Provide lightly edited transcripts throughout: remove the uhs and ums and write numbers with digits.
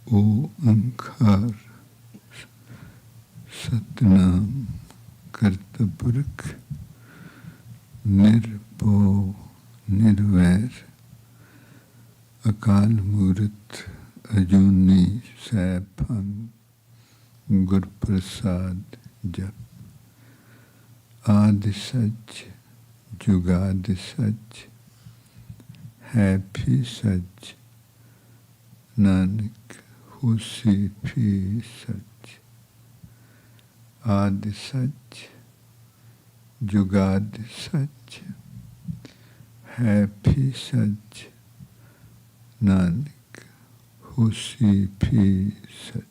ओंकार सतनाम कर्तपुरख निर्भो निर्वैर अकाल मूर्त अजूनी सैभं गुरप्रसाद जप आदि सच जुगादि सच है भी सच नानक होसी भी सच आदि सच जुगादि सच है भी सच नानक होसी भी सच।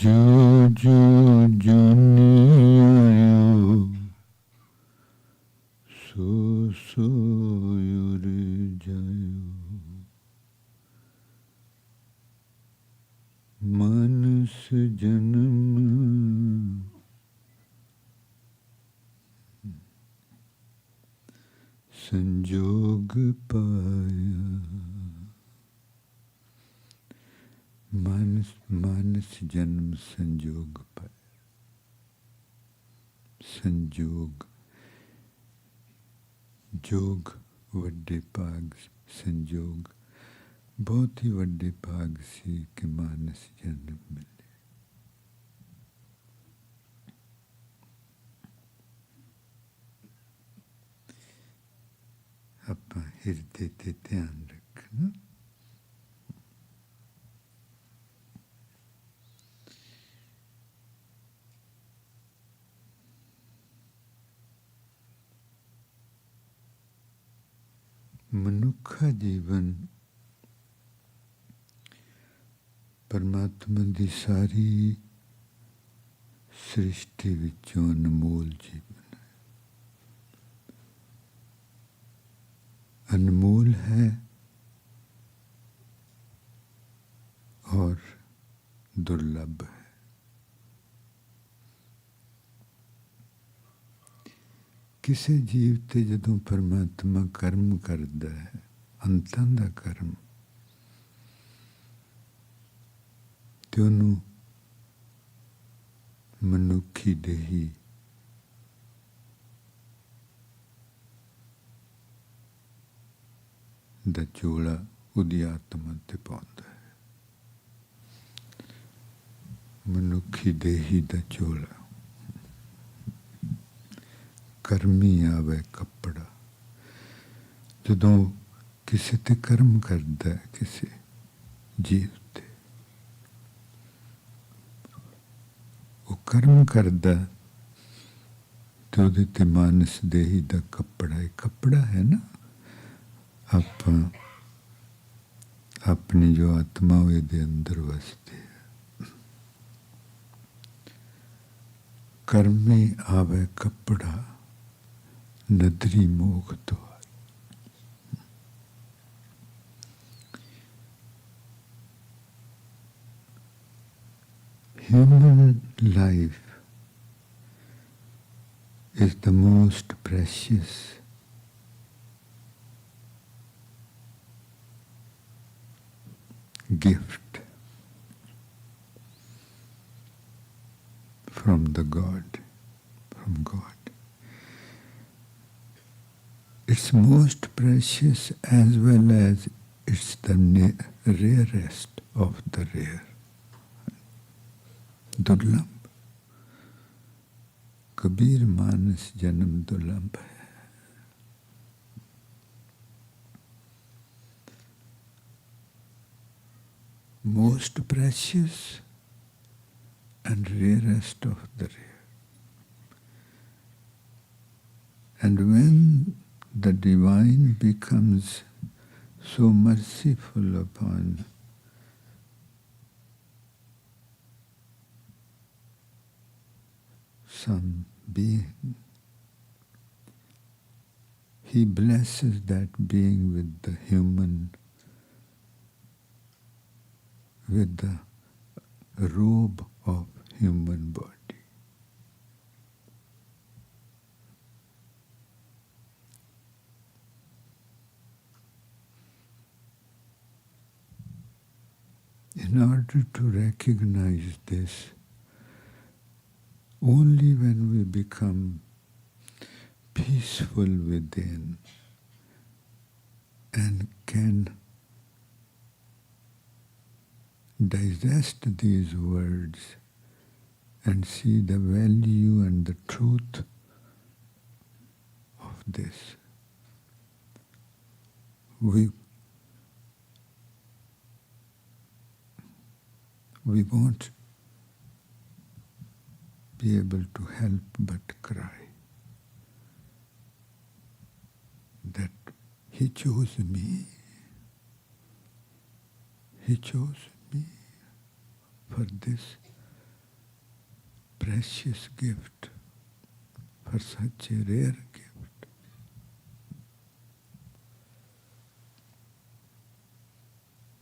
जो जो जूनी आयो सो सो उर जायो मानस जन्म संजोग पाया मानस जन्म संजोग पाया। संजोग जोग वड्डे भाग संजोग बहुत ही वड्डे भाग सी कि मानस जन्म मिले। ਆਪਾਂ ਹਿਰਦੇ ਤੇ ਧਿਆਨ ਰੱਖਣਾ। ਮਨੁੱਖਾ ਜੀਵਨ ਪਰਮਾਤਮਾ ਦੀ ਸਾਰੀ ਸ੍ਰਿਸ਼ਟੀ ਵਿੱਚੋਂ ਅਨਮੋਲ ਜੀਵਨ ਹੈ। अनमोल है और दुर्लभ है। किसी जीव ते जदों परमात्मा कर्म करदा है अंतां दा कर्म ते उहनूं मनुखी देही ਦਾ ਚੋਲਾ ਉਹਦੀ ਆਤਮਾ ਤੇ ਪਾਉਂਦਾ ਹੈ। ਮਨੁੱਖੀ ਦੇਹੀ ਦਾ ਚੋਲਾ ਕਰਮੀ ਆਵੇ ਕੱਪੜਾ। ਜਦੋਂ ਕਿਸੇ ਤੇ ਕਰਮ ਕਰਦਾ ਹੈ ਕਿਸੇ ਜੀਵ ਤੇ ਉਹ ਕਰਮ ਕਰਦਾ ਤੇ ਉਹਦੇ ਤੇ ਮਾਨਸ ਦੇਹੀ ਦਾ ਕੱਪੜਾ ਹੈ। ਕੱਪੜਾ ਹੈ ਨਾ ਆਪਾਂ अपनी जो आत्मा दे अंदर वसती है। कर्मी आवे कपड़ा नदरी मोह तो human life is the most precious gift from God. It's most precious as well as it's the rarest of the rare. दुर्लभ कबीर मानस जन्म दुर्लभ है। Most precious and rarest of the rare. And when the divine becomes so merciful upon some being, he blesses that being with the human with the robe of human body. In order to recognize this, only when we become peaceful within and can digest these words and see the value and the truth of this, we won't be able to help but cry that he chose me. He chose me for this precious gift, for such a rare gift.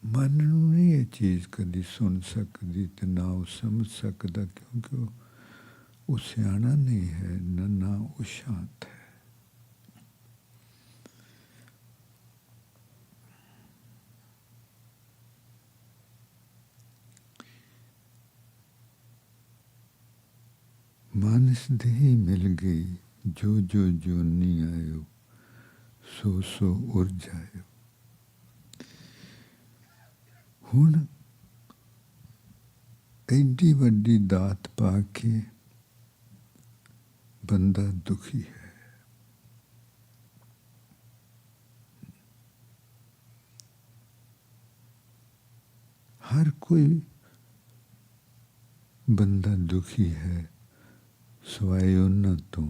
ਮਨ ਨੂੰ ਨਹੀਂ ਇਹ ਚੀਜ਼ ਕਦੀ ਸੁਣ ਸਕਦੀ ਤੇ ਨਾ ਉਹ ਸਮਝ ਸਕਦਾ, ਕਿਉਂਕਿ ਉਹ ਸਿਆਣਾ ਨਹੀਂ ਹੈ, ਨਾ ਉਹ ਸ਼ਾਂਤ ਹੈ। ਮਾਨਸ ਦੇਹੀ ਮਿਲ ਗਈ, ਜੋ ਜੋ ਜੋਨੀ ਆਇਓ ਸੋ ਸੋ ਉਰ ਜਾਇਓ। ਹੁਣ ਐਡੀ ਵੱਡੀ ਦਾਤ ਪਾ ਕੇ ਬੰਦਾ ਦੁਖੀ ਹੈ। ਹਰ ਕੋਈ ਬੰਦਾ ਦੁਖੀ ਹੈ ਸਵਾਏ ਉਹਨਾਂ ਤੋਂ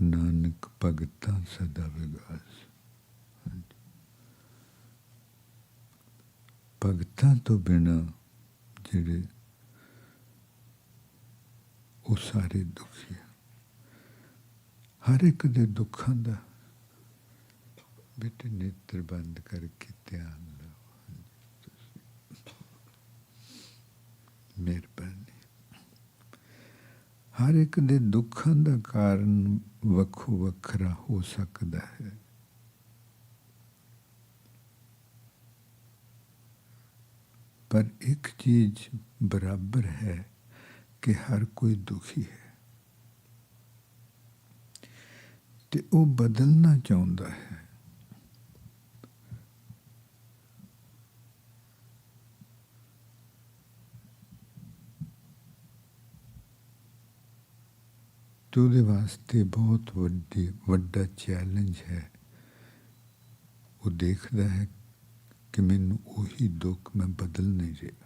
ਨਾਨਕ ਭਗਤਾਂ ਸਦਾ ਵਿਗਾਸ। ਭਗਤਾਂ ਤੋਂ ਬਿਨਾਂ ਜਿਹੜੇ ਉਹ ਸਾਰੇ ਦੁਖੀ ਆ। ਹਰ ਇੱਕ ਦੇ ਦੁੱਖਾਂ ਦਾ ਬੇਟੇ ਨੇਤਰ ਬੰਦ ਕਰਕੇ ਧਿਆਨ ਲਓ। ਮਿਹਰਬਾਨੀ। ਹਰ ਇੱਕ ਦੇ ਦੁੱਖਾਂ ਦਾ ਕਾਰਨ ਵੱਖੋ ਵੱਖਰਾ ਹੋ ਸਕਦਾ ਹੈ, ਪਰ ਇੱਕ ਚੀਜ਼ ਬਰਾਬਰ ਹੈ ਕਿ ਹਰ ਕੋਈ ਦੁਖੀ ਹੈ ਤੇ ਉਹ ਬਦਲਣਾ ਚਾਹੁੰਦਾ ਹੈ। ਤੇ ਉਹਦੇ ਵਾਸਤੇ ਬਹੁਤ ਵੱਡਾ ਚੈਲੰਜ ਹੈ। ਉਹ ਦੇਖਦਾ ਹੈ ਕਿ ਮੈਨੂੰ ਉਹੀ ਦੁੱਖ ਮੈਂ ਬਦਲ ਨਹੀਂ ਰਿਹਾ।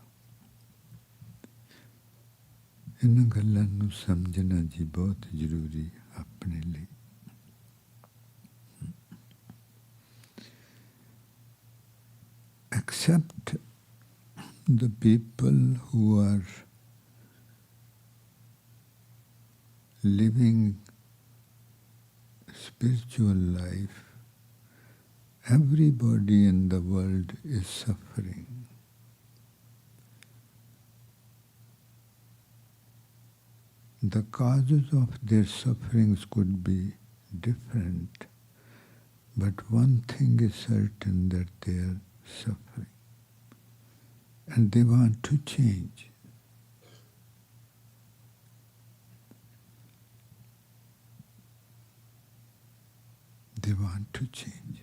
ਇਹਨਾਂ ਗੱਲਾਂ ਨੂੰ ਸਮਝਣਾ ਜੀ ਬਹੁਤ ਜ਼ਰੂਰੀ ਆਪਣੇ ਲਈ। Except the people who are living spiritual life, everybody in the world is suffering. The causes of their sufferings could be different, but one thing is certain, that they are suffering and they want to change. They want to change.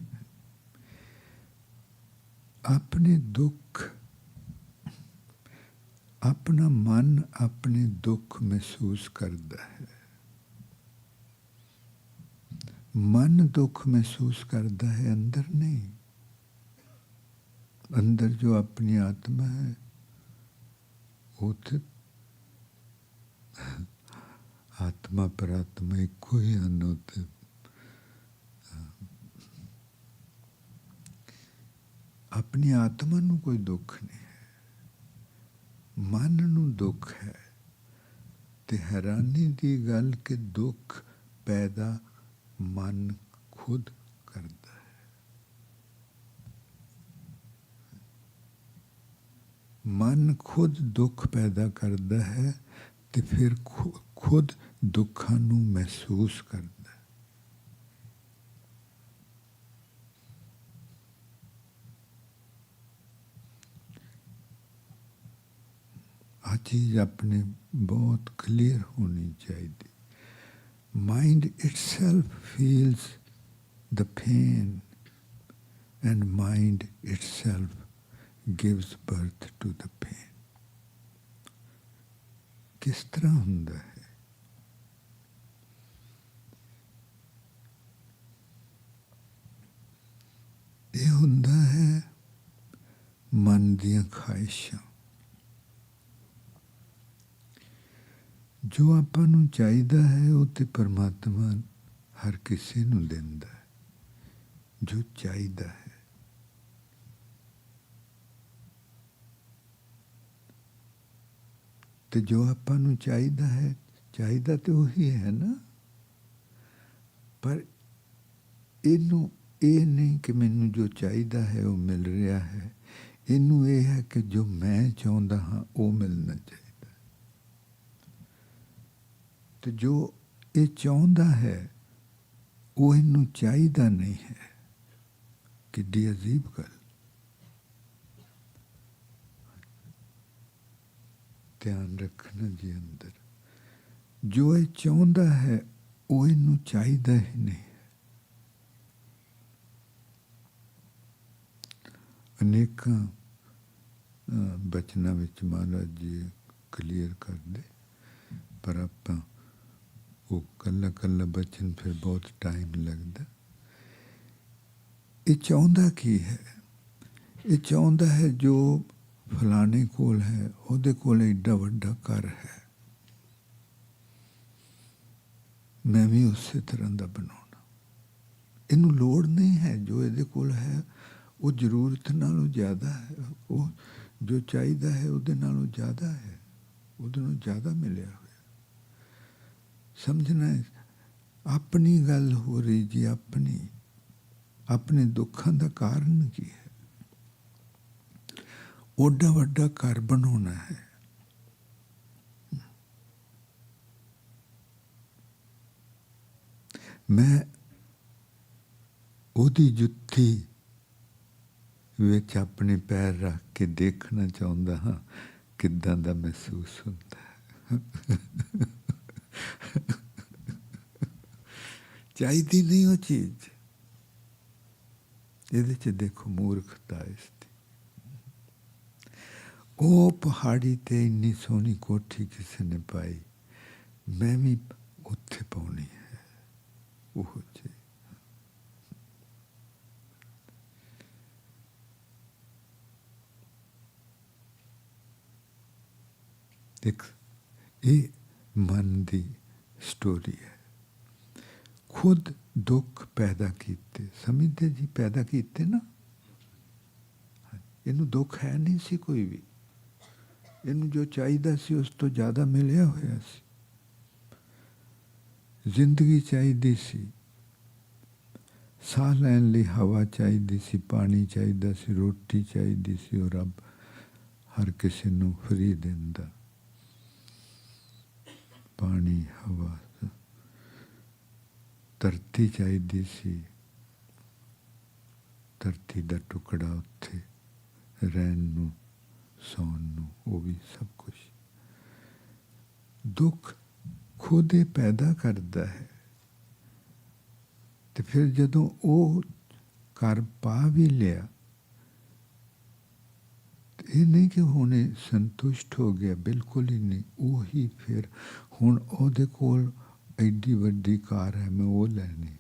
अपने दुख, अपना मन अपने दुख महसूस करता है। मन दुख महसूस करता है, अंदर नहीं। अंदर जो अपनी आत्मा है वो तो आत्मा परात्मा एक ही अनोते। अपनी आत्मा ਨੂੰ कोई दुख नहीं है, मन ਨੂੰ दुख है। ਤੇ हैरानी ਦੀ ਗੱਲ कि दुख पैदा मन खुद करता है। मन खुद दुख पैदा करता है तो फिर खुद दुखों नूं महसूस करता है। आ चीज़ अपने बहुत क्लियर होनी चाहिए। Mind itself feels the pain and mind itself gives birth to the pain. किस तरह ਹੁੰਦਾ है? ਇਹ ਹੁੰਦਾ ਹੈ ਮਨ ਦੀਆਂ ਖਾਹਿਸ਼ਾਂ। ਜੋ ਆਪਾਂ ਨੂੰ ਚਾਹੀਦਾ ਹੈ ਉਹ ਤੇ ਪਰਮਾਤਮਾ ਹਰ ਕਿਸੇ ਨੂੰ ਦਿੰਦਾ ਹੈ ਜੋ ਚਾਹੀਦਾ ਹੈ। ਤੇ ਜੋ ਆਪਾਂ ਨੂੰ ਚਾਹੀਦਾ ਹੈ, ਚਾਹੀਦਾ ਤੇ ਉਹੀ ਹੈ ਨਾ। ਪਰ ਇਹਨੂੰ ਇਹ ਨਹੀਂ ਕਿ ਮੈਨੂੰ ਜੋ ਚਾਹੀਦਾ ਹੈ ਉਹ ਮਿਲ ਰਿਹਾ ਹੈ। ਇਹਨੂੰ ਇਹ ਹੈ ਕਿ ਜੋ ਮੈਂ ਚਾਹੁੰਦਾ ਹਾਂ ਉਹ ਮਿਲਣਾ ਚਾਹੀਦਾ। ਤੇ ਜੋ ਇਹ ਚਾਹੁੰਦਾ ਹੈ ਉਹ ਇਹਨੂੰ ਚਾਹੀਦਾ ਨਹੀਂ ਹੈ। ਕਿੱਡੀ ਅਜੀਬ ਗੱਲ। ਧਿਆਨ ਰੱਖਣਾ ਜੀ ਅੰਦਰ। ਜੋ ਇਹ ਚਾਹੁੰਦਾ ਹੈ ਉਹ ਇਹਨੂੰ ਚਾਹੀਦਾ ਹੀ ਨਹੀਂ ਹੈ। ਅਨੇਕਾਂ ਬਚਨਾਂ ਵਿੱਚ ਮਹਾਰਾਜ ਜੀ ਕਲੀਅਰ ਕਰਦੇ, ਪਰ ਆਪਾਂ ਉਹ ਕੱਲਾ ਕੱਲਾ ਬਚਨ ਫਿਰ ਬਹੁਤ ਟਾਈਮ ਲੱਗਦਾ। ਇਹ ਚਾਹੁੰਦਾ ਕੀ ਹੈ? ਇਹ ਚਾਹੁੰਦਾ ਹੈ ਜੋ ਫਲਾਣੇ ਕੋਲ ਹੈ ਉਹਦੇ ਕੋਲ ਏਡਾ ਵੱਡਾ ਘਰ ਹੈ, ਮੈਂ ਵੀ ਉਸੇ ਤਰ੍ਹਾਂ ਦਾ ਬਣਾਉਣਾ। ਇਹਨੂੰ ਲੋੜ ਨਹੀਂ ਹੈ ਜੋ ਇਹਦੇ ਕੋਲ ਹੈ, ਉਹ ਜ਼ਰੂਰਤ ਨਾਲੋਂ ਜ਼ਿਆਦਾ ਹੈ। ਉਹ ਜੋ ਚਾਹੀਦਾ ਹੈ ਉਹਦੇ ਨਾਲੋਂ ਜ਼ਿਆਦਾ ਹੈ, ਉਹਦੇ ਨਾਲੋਂ ਜ਼ਿਆਦਾ ਮਿਲਿਆ ਹੋਇਆ। ਸਮਝਣਾ ਹੈ ਆਪਣੀ ਗੱਲ ਹੋ ਰਹੀ ਜੀ। ਆਪਣੇ ਦੁੱਖਾਂ ਦਾ ਕਾਰਨ ਕੀ ਹੈ? ਓਡਾ ਵੱਡਾ ਘਰ ਬਣਾਉਣਾ ਹੈ। ਮੈਂ ਉਹਦੀ ਜੁੱਤੀ ਵਿੱਚ ਆਪਣੇ ਪੈਰ ਰੱਖ ਕੇ ਦੇਖਣਾ ਚਾਹੁੰਦਾ ਹਾਂ ਕਿੱਦਾਂ ਦਾ ਮਹਿਸੂਸ ਹੁੰਦਾ ਹੈ। ਚਾਹੀਦੀ ਨਹੀਂ ਉਹ ਚੀਜ਼। ਇਹਦੇ 'ਚ ਦੇਖੋ ਮੂਰਖਤਾ ਇਸ ਦੀ। ਉਹ ਪਹਾੜੀ 'ਤੇ ਇੰਨੀ ਸੋਹਣੀ ਕੋਠੀ ਕਿਸੇ ਨੇ ਪਾਈ, ਮੈਂ ਵੀ ਉੱਥੇ ਪਾਉਣੀ ਹੈ ਉਹ ਚੀਜ਼। ਦੇਖ, ਇਹ ਮਨ ਦੀ ਸਟੋਰੀ ਹੈ। ਖੁਦ ਦੁੱਖ ਪੈਦਾ ਕੀਤੇ, ਸਮਝਦੇ ਜੀ? ਪੈਦਾ ਕੀਤੇ ਨਾ। ਇਹਨੂੰ ਦੁੱਖ ਹੈ ਨਹੀਂ ਸੀ ਕੋਈ ਵੀ। ਇਹਨੂੰ ਜੋ ਚਾਹੀਦਾ ਸੀ ਉਸ ਤੋਂ ਜ਼ਿਆਦਾ ਮਿਲਿਆ ਹੋਇਆ ਸੀ। ਜ਼ਿੰਦਗੀ ਚਾਹੀਦੀ ਸੀ, ਸਾਹ ਲੈਣ ਲਈ ਹਵਾ ਚਾਹੀਦੀ ਸੀ, ਪਾਣੀ ਚਾਹੀਦਾ ਸੀ, ਰੋਟੀ ਚਾਹੀਦੀ ਸੀ। ਉਹ ਰੱਬ ਹਰ ਕਿਸੇ ਨੂੰ ਫਰੀ ਦਿੰਦਾ। ਪਾਣੀ, ਹਵਾ, ਧਰਤੀ ਚਾਹੀਦੀ ਸੀ, ਧਰਤੀ ਦਾ ਟੁਕੜਾ ਉੱਥੇ ਰਹਿਣ ਨੂੰ, ਸੌਣ ਨੂੰ, ਉਹ ਵੀ ਸਭ ਕੁਛ। ਦੁੱਖ ਖੁਦ ਹੀ ਪੈਦਾ ਕਰਦਾ ਹੈ। ਤੇ ਫਿਰ ਜਦੋਂ ਉਹ ਘਰ ਪਾ ਵੀ ਲਿਆ, ਇਹ ਨਹੀਂ ਕਿ ਹੁਣੇ ਸੰਤੁਸ਼ਟ ਹੋ ਗਿਆ, ਬਿਲਕੁਲ ਹੀ ਨਹੀਂ। ਉਹੀ ਫਿਰ ਹੁਣ ਉਹਦੇ ਕੋਲ ਐਡੀ ਵੱਡੀ ਕਾਰ ਹੈ, ਮੈਂ ਉਹ ਲੈਣੀ।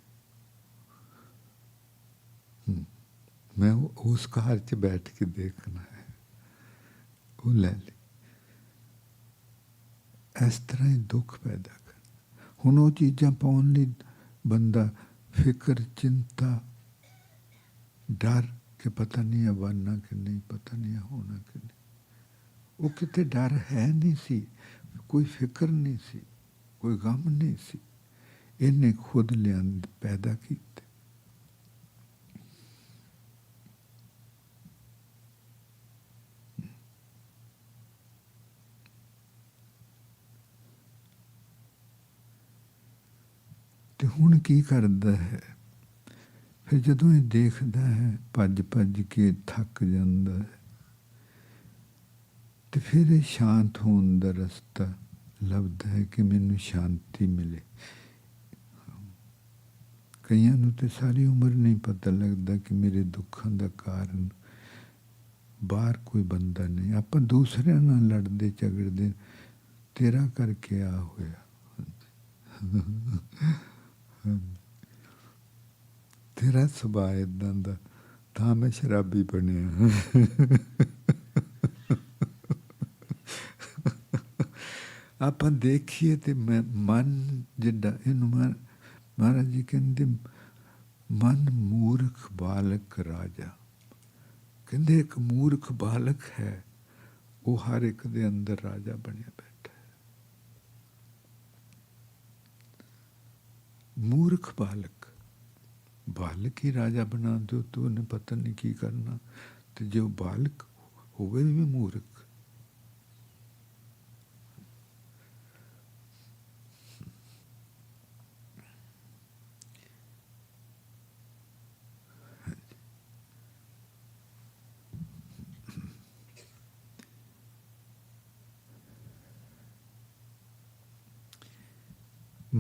ਮੈਂ ਉਸ ਕਾਰ 'ਚ ਬੈਠ ਕੇ ਦੇਖਣਾ ਹੈ, ਉਹ ਲੈ ਲਈ। ਇਸ ਤਰ੍ਹਾਂ ਹੀ ਦੁੱਖ ਪੈਦਾ ਕਰ। ਹੁਣ ਉਹ ਚੀਜ਼ਾਂ ਪਾਉਣ ਲਈ ਬੰਦਾ ਫਿਕਰ, ਚਿੰਤਾ, ਡਰ ਕਿ ਪਤਾ ਨਹੀਂ ਹੈ ਬਣਨਾ ਕਿ ਨਹੀਂ, ਪਤਾ ਨਹੀਂ ਹੈ ਹੋਣਾ ਕਿ ਨਹੀਂ। ਉਹ ਕਿਤੇ ਡਰ ਹੈ ਨਹੀਂ ਸੀ, ਕੋਈ ਫਿਕਰ ਨਹੀਂ ਸੀ, ਕੋਈ ਗਮ ਨਹੀਂ ਸੀ। ਇਹਨੇ ਖੁਦ ਪੈਦਾ ਕੀਤੇ। हुण की करदा है, फिर जदों ये देखदा है भज भज के थक जांदा है, तो फिर ये शांत होने दा रस्ता लभदा है कि मैनू शांति मिले। कईयां नूं तो सारी उम्र नहीं पता लगता कि मेरे दुखों का कारण बाहर कोई बंदा नहीं, आपां दूसरिਆਂ ਨਾਲ लड़दे झगड़दे, तेरा करके आ होया। तेरा सुभाਅ इदां दा, तां मैं शराबी बनिया। आपां देखिए तो मैं मन जिड्डा इनू महाराज जी कहते मन मूर्ख बालक राजा। कहते एक मूर्ख बालक है, वो हर एक दे अंदर राजा बनिया बैठा है। मूर्ख बालक, बालक ही राजा बना दो तो उन्हें पता नहीं की करना, तो जो बालक होवे भी मूर्ख।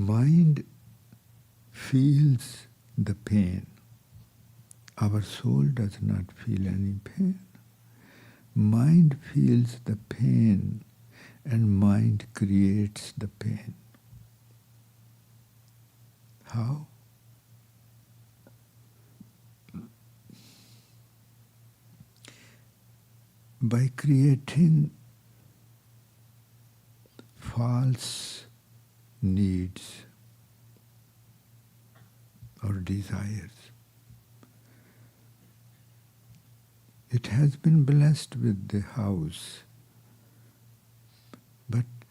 Mind feels the pain. Our soul does not feel any pain. Mind feels the pain and mind creates the pain. How? By creating false needs or desires. It has been blessed with the house, but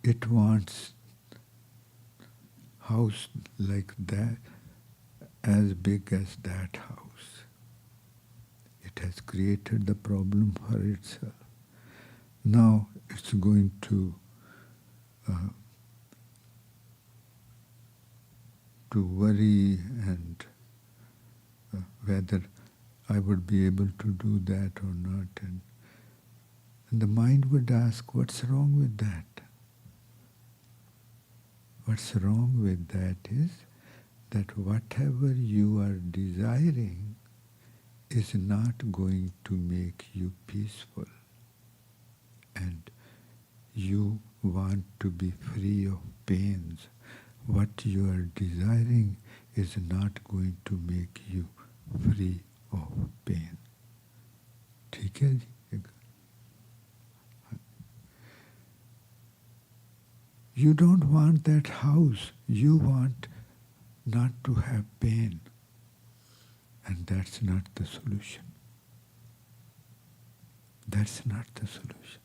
it wants house like that, as big as that house. It has created the problem for itself. Now it's going to worry and whether I would be able to do that or not. And the mind would ask, what's wrong with that? What's wrong with that is that whatever you are desiring is not going to make you peaceful. And you want to be free of pains. What you are desiring is not going to make you free of pain. ठीक है जी? You don't want that house. You want not to have pain. And that's not the solution. That's not the solution.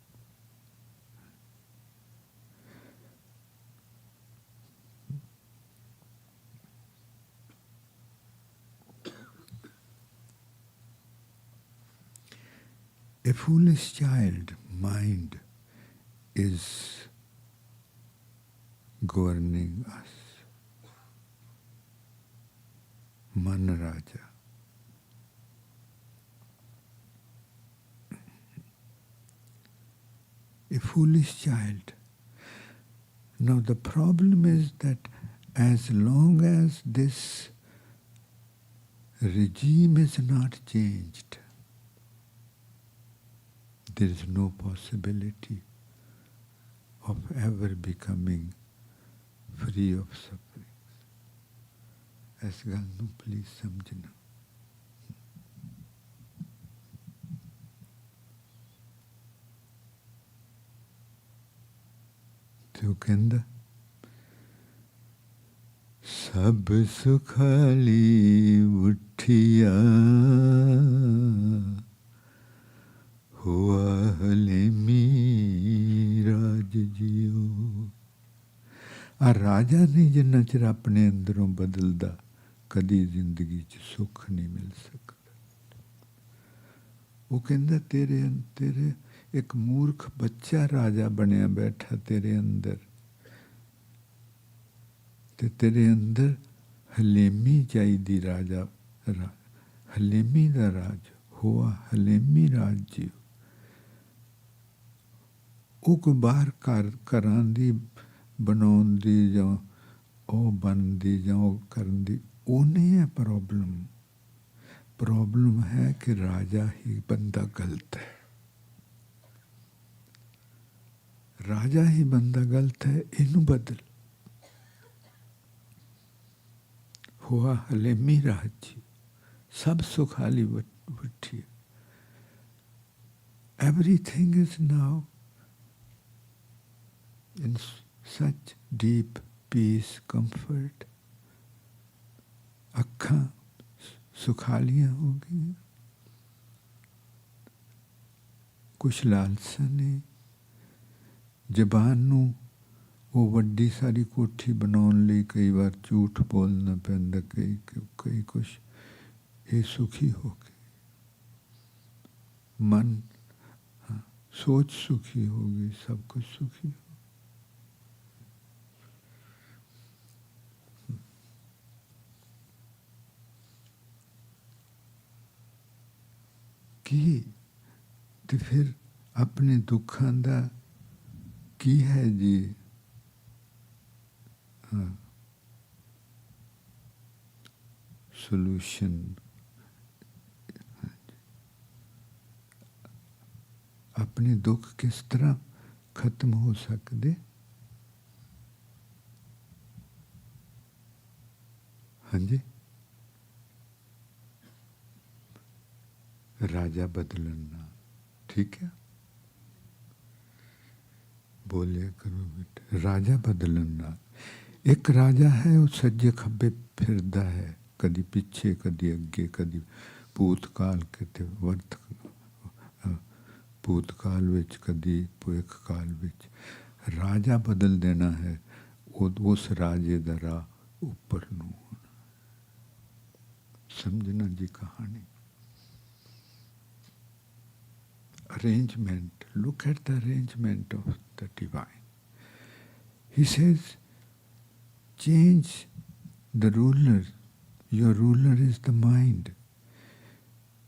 A foolish child mind is governing us. Man Raja. A foolish child. Now the problem is that as long as this regime is not changed, there is no possibility of ever becoming free of suffering. इस गल नूं please समझना। तो कहंदा सब सुखाली उठिया हुआ हलेमी राज जियो। आ राजा नहीं जिन्ना चिर अपने अंदरों बदलदा, कदी जिंदगी च सुख नहीं मिल सकता। वो कहंदा तेरे एक मूर्ख बच्चा राजा बनया बैठा तेरे अंदर, ते ਤੇ ਤੇਰੇ ਅੰਦਰ ਹਲੇਮੀ ਚਾਹੀਦੀ ਰਾਜਾ, ਹਲੇਮੀ ਦਾ ਰਾਜ ਹੋਆ, ਹਲੇਮੀ ਰਾਜ ਜੀ। ਉਹ ਕੋਈ ਬਾਹਰ ਘਰਾਂ ਦੀ ਬਣਾਉਣ ਦੀ ਜਾਂ ਉਹ ਬਣਨ ਦੀ ਜਾਂ ਉਹ ਕਰਨ ਦੀ ਉਹ ਨਹੀਂ ਹੈ ਪ੍ਰੋਬਲਮ। ਪ੍ਰੋਬਲਮ ਹੈ ਕਿ ਰਾਜਾ ਹੀ ਬੰਦਾ ਗਲਤ ਹੈ, ਰਾਜਾ ਹੀ ਬੰਦਾ ਗਲਤ ਹੈ, ਇਹਨੂੰ ਬਦਲ। ਹੋਆ ਹਲੇਮੀ ਰਾਜ ਜੀ, ਸਭ ਸੁਖਾਲੀ ਬੈਠੀ। Everything is now in such deep peace, comfort. ਅੱਖਾਂ ਸੁਖਾਲੀਆਂ ਹੋ ਗਈਆਂ, ਕੁਛ ਲਾਲਸਾ ਨਹੀਂ। ਜ਼ਬਾਨ ਨੂੰ ਉਹ ਵੱਡੀ ਸਾਰੀ ਕੋਠੀ ਬਣਾਉਣ ਲਈ ਕਈ ਵਾਰ ਝੂਠ ਬੋਲਣਾ ਪੈਂਦਾ, ਕਈ ਕੁਛ। ਇਹ ਸੁਖੀ ਹੋ ਗਈ, ਮਨ सोच सुखी होगी, सब कुछ सुखी हो। की ते फिर अपने दुखां दा की है जी? सोल्यूशन अपने दुख किस तरह खत्म हो सकते? हाँ जी, राजा बदलना। ठीक है, बोलिए करो बेटे, राजा बदलना। एक राजा है वो सज्जे खब्बे फिरदा है, कदी पिछे कदी अगे, कदी भूतकाल किते वर्त भूतकाल विच, कदी भविख काल विच। राजा बदल देना है, उस राजे दा राह ऊपर नूं होना। समझना जी कहानी। Arrangement, look at the arrangement of the divine. He says, change the ruler. Your ruler is the mind,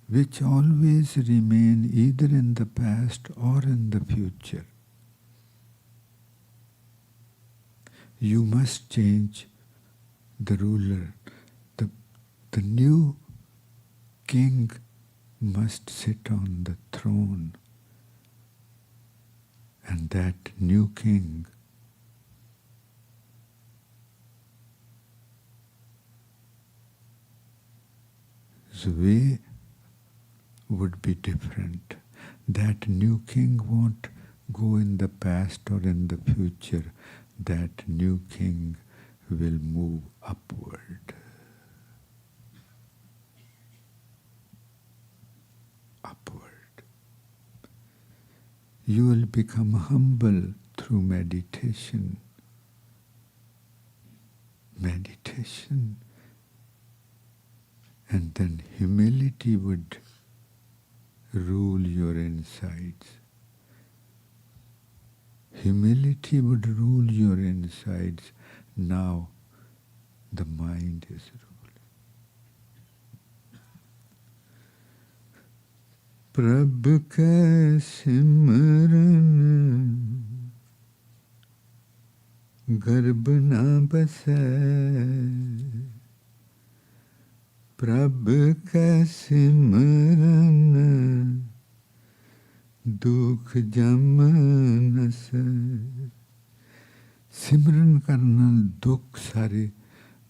which always remain either in the past or in the future. You must change the ruler. The new king must sit on the throne, and that new king his way would be different. That new king won't go in the past or in the future. That new king will move upward. Upward. You will become humble through meditation. Meditation. And then humility would rule your insides. Humility would rule your insides. Now the mind is ruling. प्रभ कै सिमरन गर्भ न बसै, प्रभ कै सिमरन दुख जम न सै। सिमरन करना दुख सारे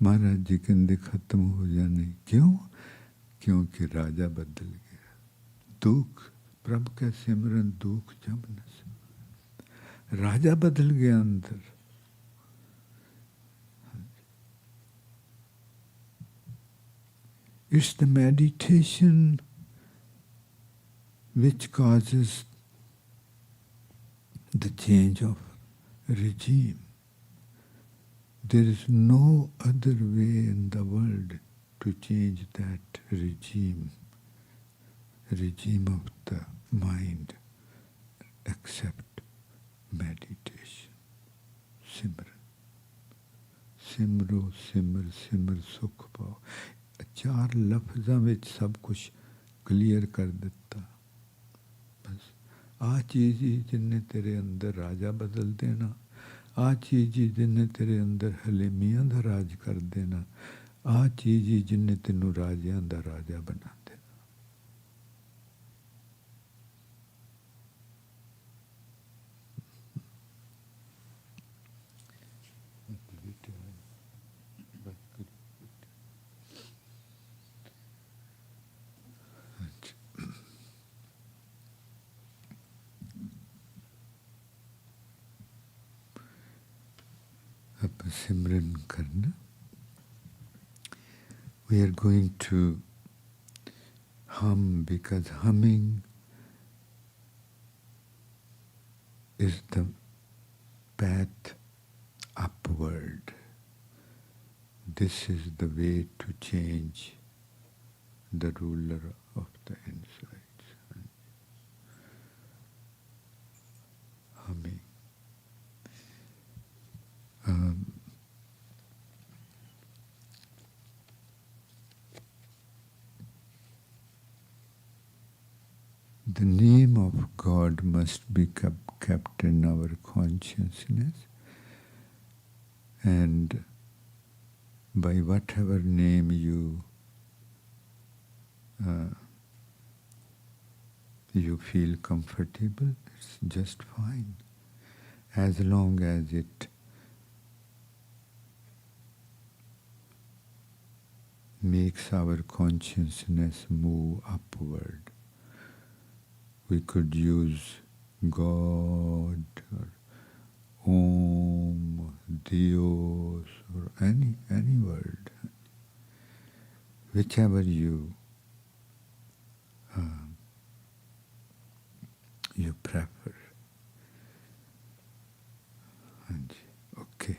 महाराज जी कहते खत्म हो जाने। क्यों? क्योंकि राजा बदल गया। दुख प्रभ का सिमरन दुख जम न सके। राजा बदल गया अंदर। It's the meditation which causes the change of regime. There is no other way in the world to change that regime of the mind except meditation. Simran. सिमरो सिमर सिमर सुख पाओ। 4 लफ्ज़ां विच सब कुछ क्लियर कर दिता। बस आ चीज़ ही जिन्ने तेरे अंदर राजा बदल देना, आ चीज़ ही जिन्ने तेरे अंदर हलेमियां दा राज कर देना, आ चीज़ ही जिन्ने तेनू राजियां दा राजा बना देना। अब सिमरन करना। We are going to hum, because humming is the path upward. This is the way to change the ruler of the insides. Humming. The name of God must be kept in our consciousness, and by whatever name you feel comfortable, it's just fine, as long as it makes our consciousness move upward. We could use God or Om, Dios, or any word, whichever you prefer. Okay.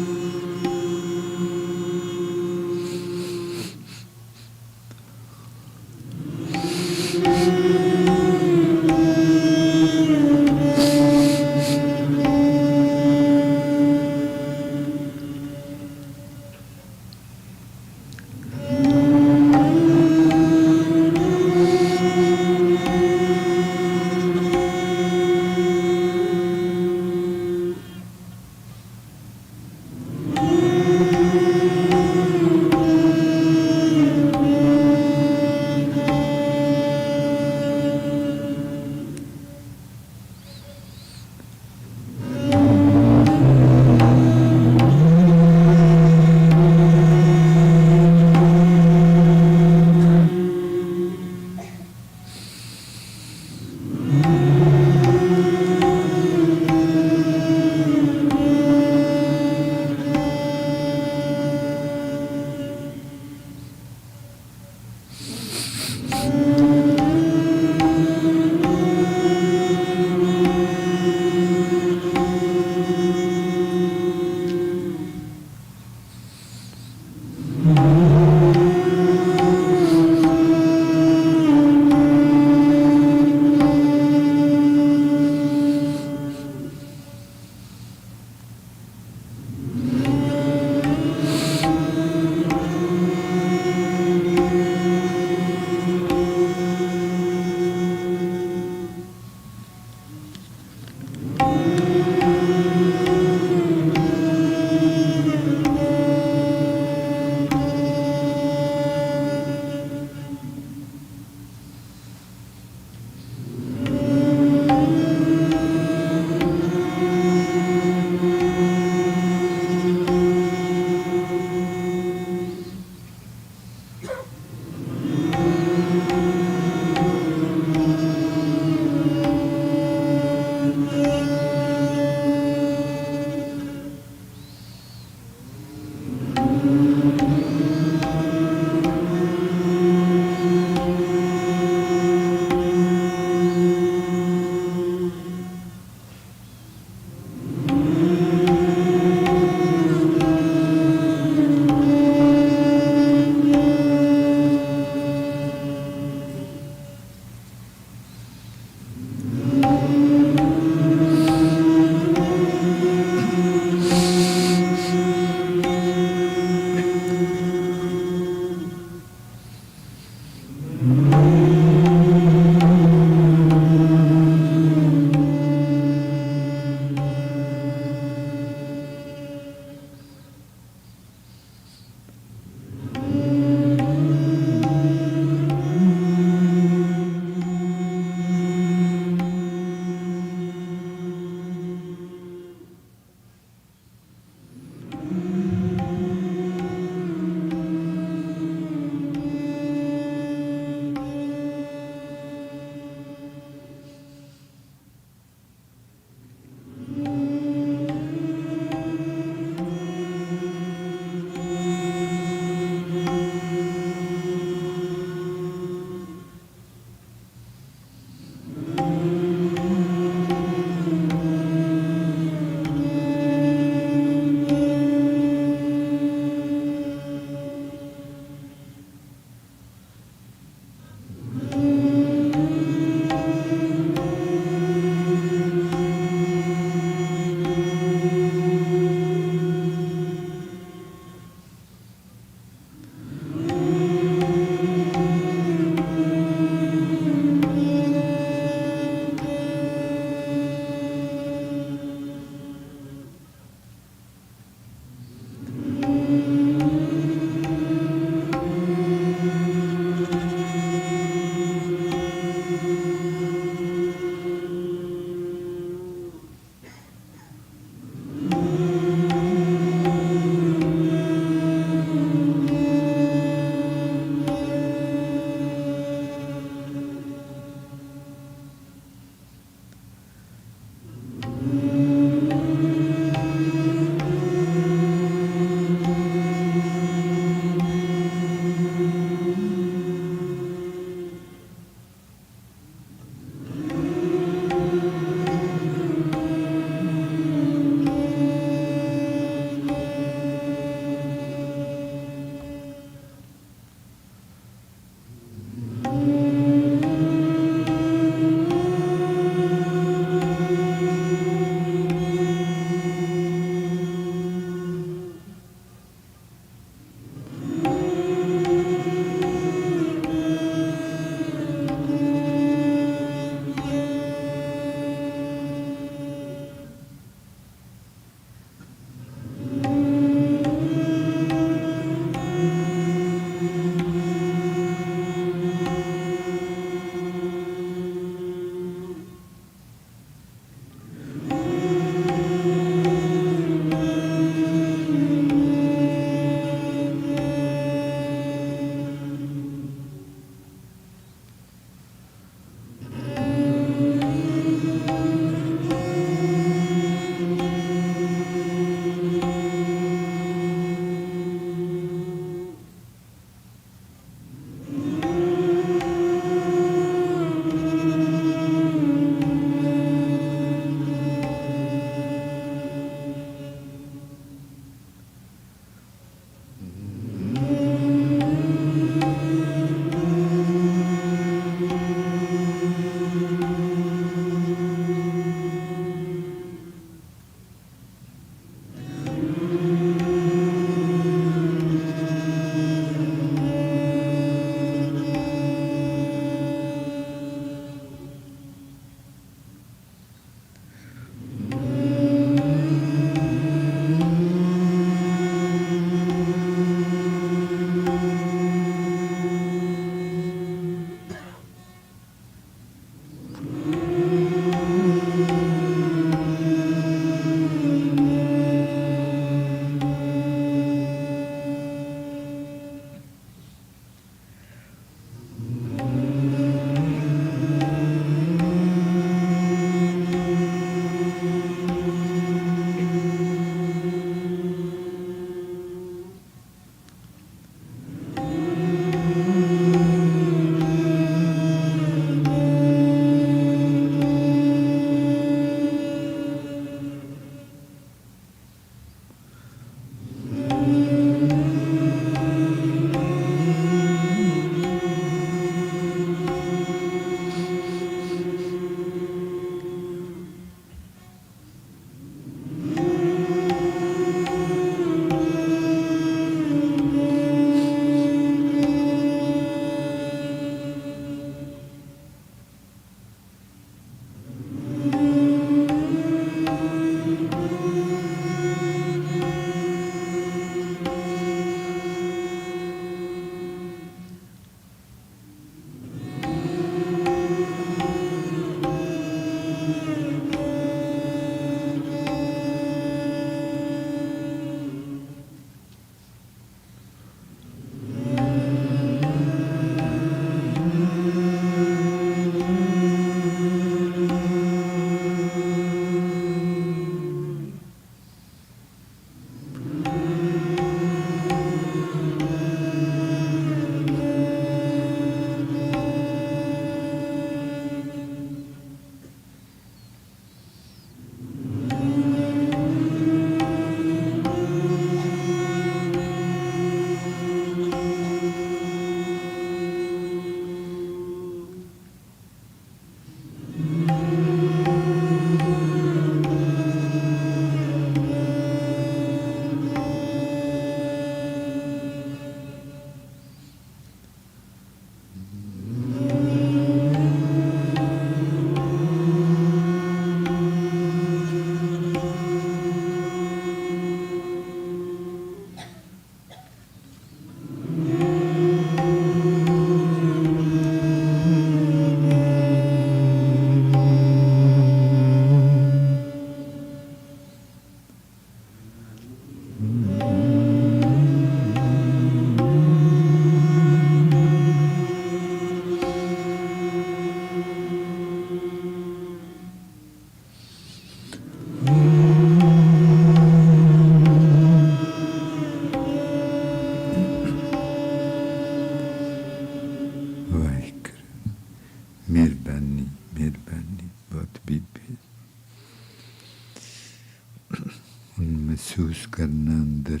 महसूस करना अंदर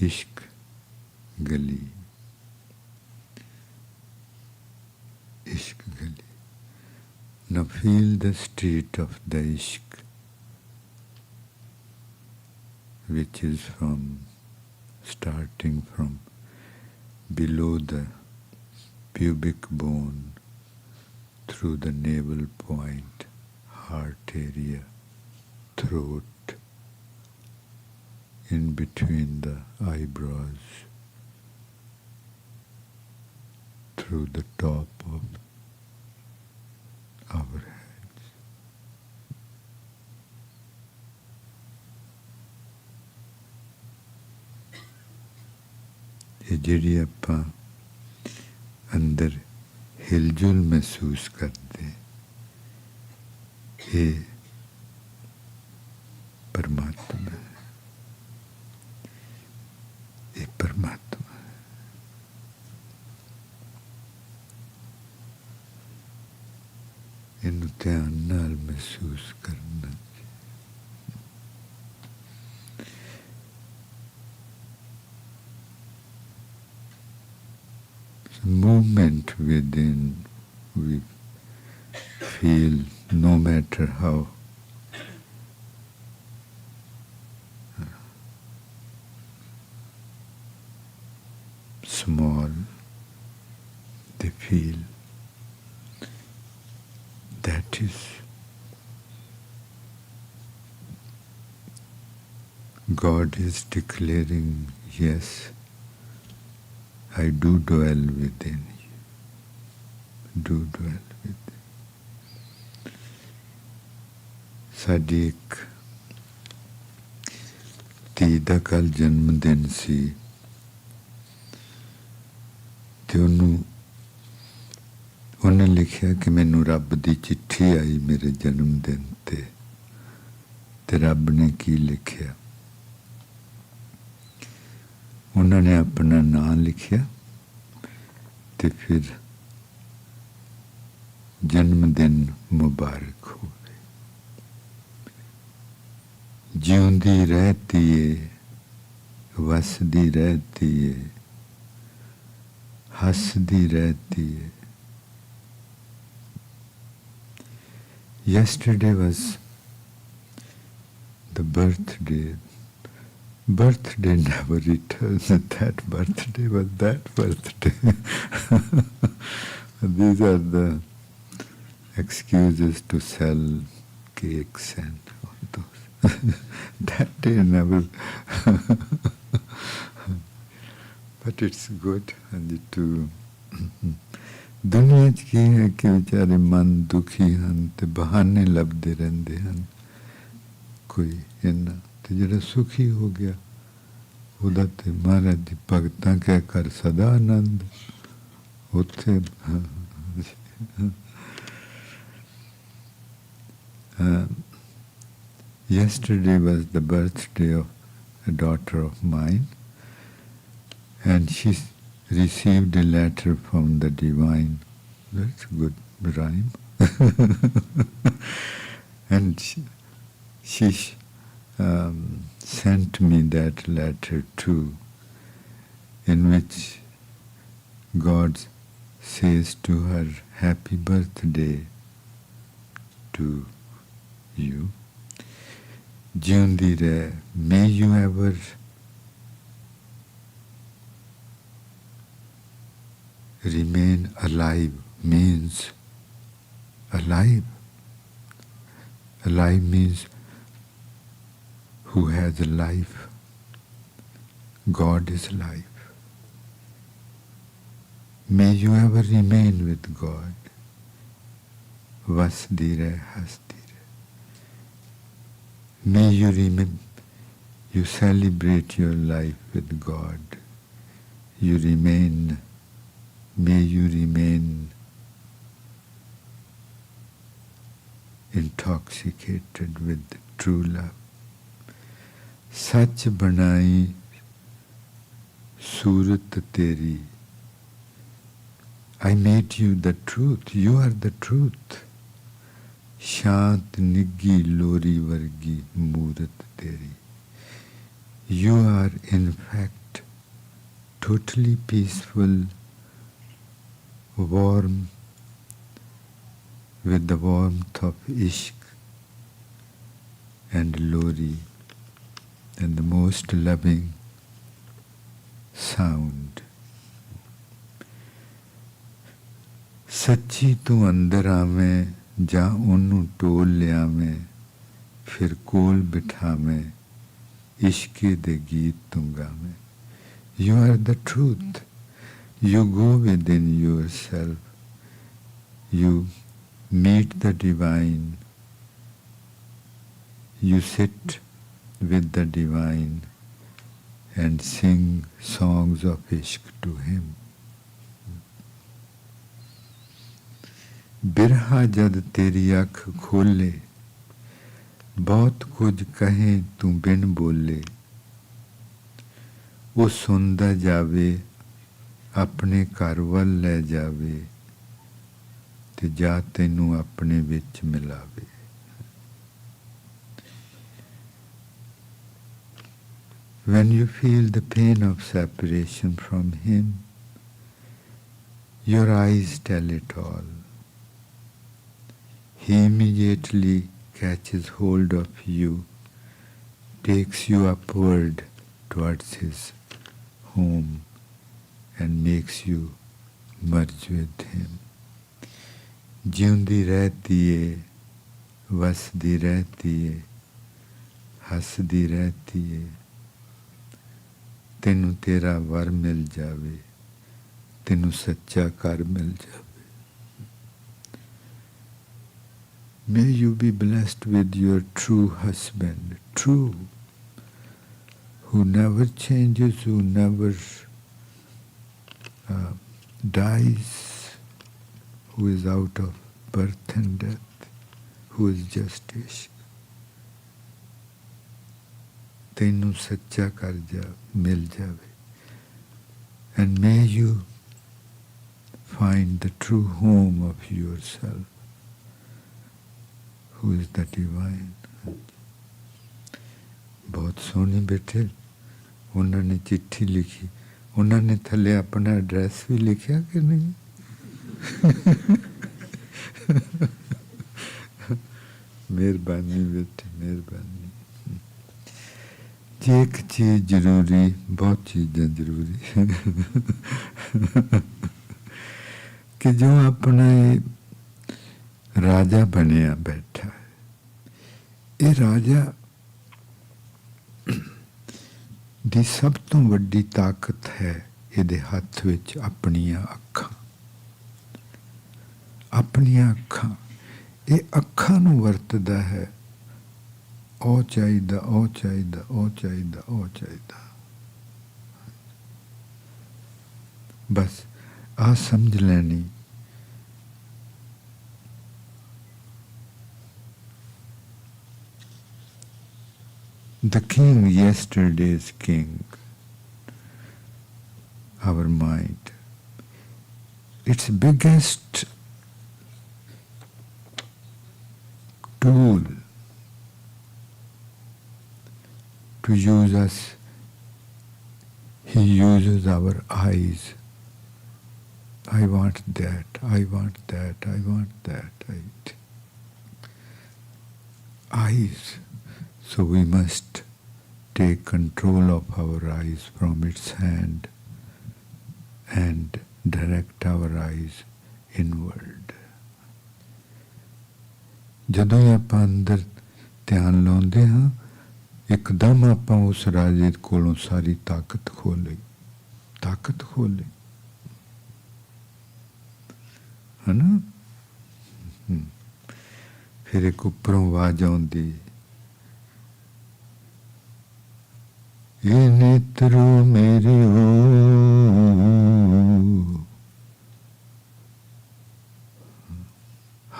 इश्क गली, इश्क गली. Now feel the street of the ishq, which is starting from below the pubic bone, through the navel point, heart area, throat, in between the eyebrows, through the top of our heads. ये जिहड़ी आपां अंदर हिलजुल महसूस करते, ये परमात्मा है, ये परमात्मा है. इन्हूं ध्यान नाल महसूस करना. Movement within, we feel, no matter how small they feel, that is God is declaring, yes, I do dwell within you. Do dwell within. साडी एक धी दा कल जन्म दिन सी ते उन्हें लिखिया कि मैनू रब दी चिट्ठी आई मेरे जन्म दिन ते रब ने की लिखिया. उन्होंने अपना नाम लिखिया ते फिर जन्मदिन मुबारक हो. जिउंदी रहती है, वसदी रहती है, हसदी रहती है. Yesterday was the birthday. Birthday never returns. That birthday was that birthday. These are the excuses to sell cakes and all those. That day never. But it's good and to. दुनिया च की है कि बेचारे मन दुखी हैं ते बहाने लभदे रहंदे हैं कोई इन्ना. ते जिहड़ा सुखी हो गया उहदा ते महाराज दी भगतां कह कर सदा आनंद उत्थे. Yesterday was the birthday of a daughter of mine, and she received a letter from the divine. That's good rhyme. And she sent me that letter too, in which God says to her, happy birthday to you. Jiundi re, may you ever remain alive. Means alive. Alive means who has a life. God is life. May you ever remain with God. Vasdi re, hasti re. May you remain, you celebrate your life with God. You remain, may you remain intoxicated with true love. Sach banai surat teri. I made you the truth. You are the truth. शांत निग्गी लोरी वर्गी मूरत तेरी. You are in fact totally peaceful, warm, with the warmth of ishq and lori, and the most loving sound. सच्ची तू अंदर आवें ਜਾਂ ਉਹਨੂੰ toll ਲਿਆਵੇਂ ਫਿਰ ਕੋਲ ਬਿਠਾਵੇਂ ਇਸ਼ਕੇ ਦੇ ਗੀਤ ਤੂੰ ਗਾਵੇਂ. You are the truth. You go within yourself. You meet the divine. You sit with the divine and sing songs of ishq to him. ਬਿਰਹਾ ਜਦ ਤੇਰੀ ਅੱਖ ਖੋਲੇ ਬਹੁਤ ਕੁਝ ਕਹੇ ਤੂੰ ਬਿਨ ਬੋਲੇ ਉਹ ਸੁਣਦਾ ਜਾਵੇ ਆਪਣੇ ਘਰ ਵੱਲ ਲੈ ਜਾਵੇ ਤੇ ਜਾ ਤੈਨੂੰ ਆਪਣੇ ਵਿੱਚ ਮਿਲਾਵੇ. When you feel the pain of separation from him, your eyes tell it all. He immediately catches hold of you, takes you upward towards his home and makes you merge with him. ਜਿਉਂਦੀ ਰਹਿਤੀ ਏ ਵਸਦੀ ਰਹਿਤੀ ਏ ਹੱਸਦੀ ਰਹਿਤੀ ਏ ਤੈਨੂੰ ਤੇਰਾ ਵਰ ਮਿਲ ਜਾਵੇ ਤੈਨੂੰ ਸੱਚਾ ਘਰ ਮਿਲ ਜਾਵੇ. May you be blessed with your true husband, true, who never changes, who never dies, who is out of birth and death, who is just ishq. ਤੈਨੂੰ ਸੱਚਾ ਕਰ ਜਾ ਮਿਲ ਜਾਵੇ. And may you find the true home of yourself, who is the divine. बहुत सोहनी बेटे उन्होंने चिट्ठी लिखी उन्होंने थले अपना एड्रेस भी लिखा कि नहीं. मेहरबानी बेटे मेहरबानी. जी एक चीज़ जरूरी बहुत चीज़ें जरूरी कि जो अपना राजा बनया बैठा है ये राजा ਦੀ ਸਭ ਤੋਂ ਵੱਡੀ ਤਾਕਤ ਹੈ ਇਹਦੇ ਹੱਥ ਵਿੱਚ ਆਪਣੀਆਂ ਅੱਖਾਂ. ਆਪਣੀਆਂ ਅੱਖਾਂ ਇਹ ਅੱਖਾਂ ਨੂੰ ਵਰਤਦਾ ਹੈ. ਉਹ ਚਾਹੀਦਾ ਉਹ ਚਾਹੀਦਾ ਉਹ ਚਾਹੀਦਾ ਉਹ ਚਾਹੀਦਾ. ਬਸ ਆ ਸਮਝ ਲੈਣੀ. The king, yesterday's king, our mind, its biggest tool to use us, he uses our eyes. I want that, I want that, I want that. Eyes. So we must take control of our eyes from its hand and direct our eyes inward. ਜਦੋਂ ਆਪਾਂ ਅੰਦਰ ਧਿਆਨ ਲਾਉਂਦੇ ਹਾਂ ਇੱਕਦਮ ਆਪਾਂ ਉਸ ਰਾਜੇ ਕੋਲੋਂ ਸਾਰੀ ਤਾਕਤ ਖੋਹ ਲਈ ਹੈ ਨਾ. ਫਿਰ ਇੱਕ ਉੱਪਰੋਂ ਆਵਾਜ਼ ਆਉਂਦੀ ये नेत्रो मेरे हो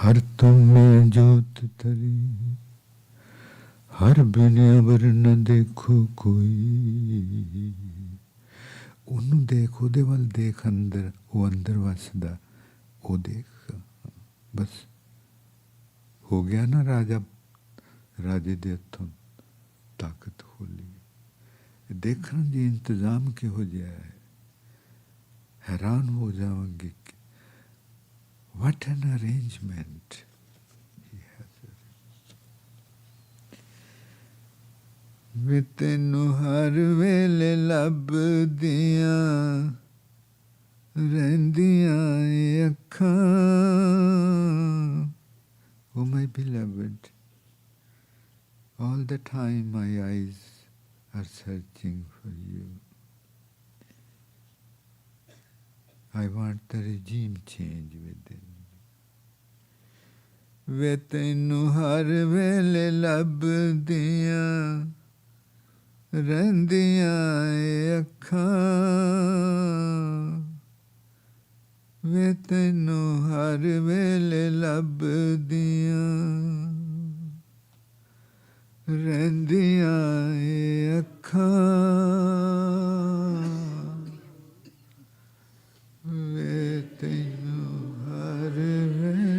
हर तुम में जोत तरी हर बिन अबर न देखो कोई. ਉਹਨੂੰ ਦੇਖ ਉਹਦੇ ਵੱਲ ਦੇਖ ਅੰਦਰ ਉਹ ਅੰਦਰ ਵਸਦਾ ਉਹ ਦੇਖ ਬਸ हो गया ना राजा, राजे दे हथों ताकत खोली। देखण जी इंतजाम किहो जिहा है, हैरान हो जावांगे कि what an arrangement he has. वे तैनू हर वेले लभदियां रहिंदियां अखां, oh my beloved, all the time my eyes are searching for you. I want the regime change within me. वे तैनू हर वेले लभदियां रहिंदियां अखां, वे तैनू हर वेले लभदियां रहिंदियां अखां, वे तैनू हर वेले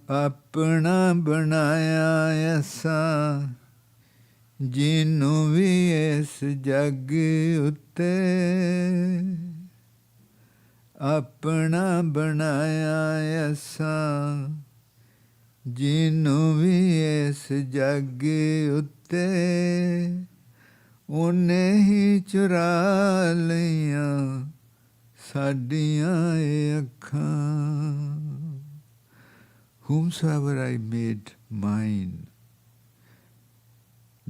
अपना बनाया असां जिन्नू भी इस जग उत्ते, अपना बनाया असां जिन्नू भी इस जग उत्ते, उन्ने ही चुरा लईयां साडियां अखां। Whomsoever I made mine,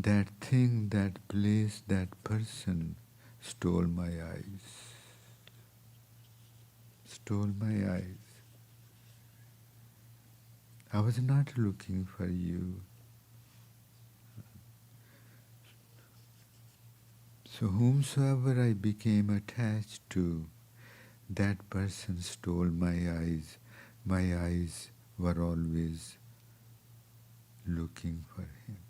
that thing, that place, that person stole my eyes. Stole my eyes. I was not looking for you. So whomsoever I became attached to, that person stole my eyes. My eyes were always looking for him.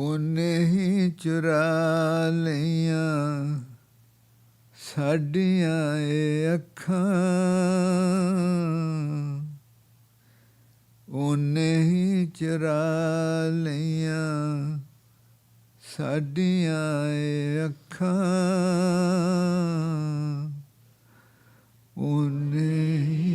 उन्ने ही चुरा लईयां साडियां अखां, उन्ने ही चुरा लईयां साडियां अखां, उन्ने ही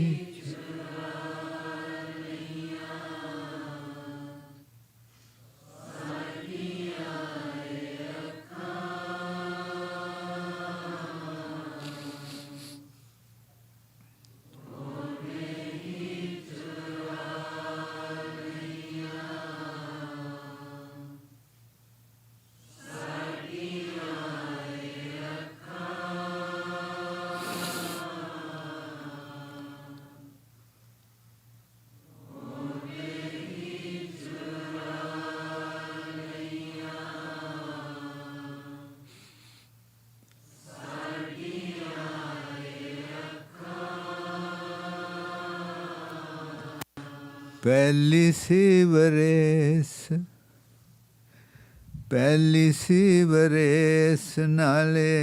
पहली सी बरेस नाले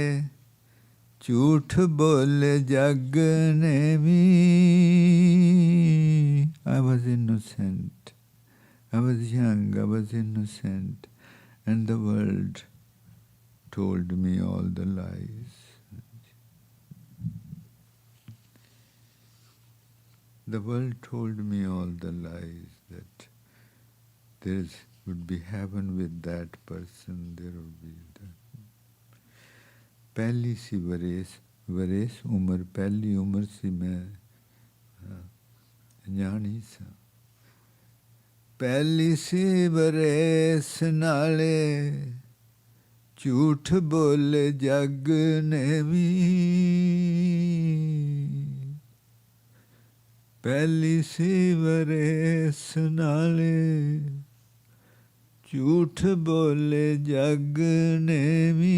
झूठ बोले जग ने भी। I was innocent, I was young, I was innocent, and the world told me all the lies. The world told me all the lies, that there would be heaven with that person, there would be that. पहली सी वरेस उम्र, पहली उम्र सी मैं जानी सा। पहली सी वरेस नाले झूठ बोले जग ने भी पहली सी बरेस नाले झूठ बोले जग ने भी